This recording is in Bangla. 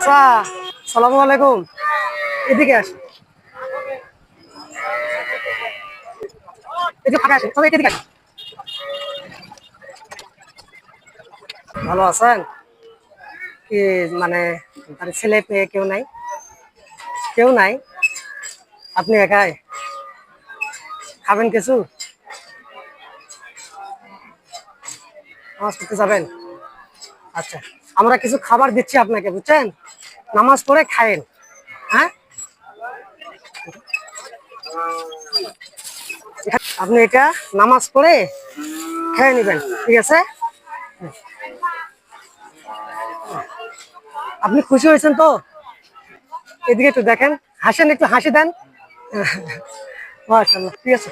চাচা, সালামু আলাইকুম। এদিকে আসেন, এদিকে ফাঁকা আসেন, সবাই এদিকে আসেন। ভালো আছেন? কি মানে তার ছেলে পেয়ে কেউ নাই? কেউ নাই? আপনি একাই খাবেন কিছু? নামাজ পড়তে যাবেন? আচ্ছা, আমরা কিছু খাবার দিচ্ছি আপনাকে, বুঝছেন? নামাজ পড়ে খায়েন। হ্যাঁ, আপনি এটা নামাজ পড়ে খেয়ে নেবেন, ঠিক আছে? আপনি খুশি হয়েছেন তো? এদিকে একটু দেখেন, হাসেন, একটু হাসি দেন। মাশাআল্লাহ, ঠিক আছে।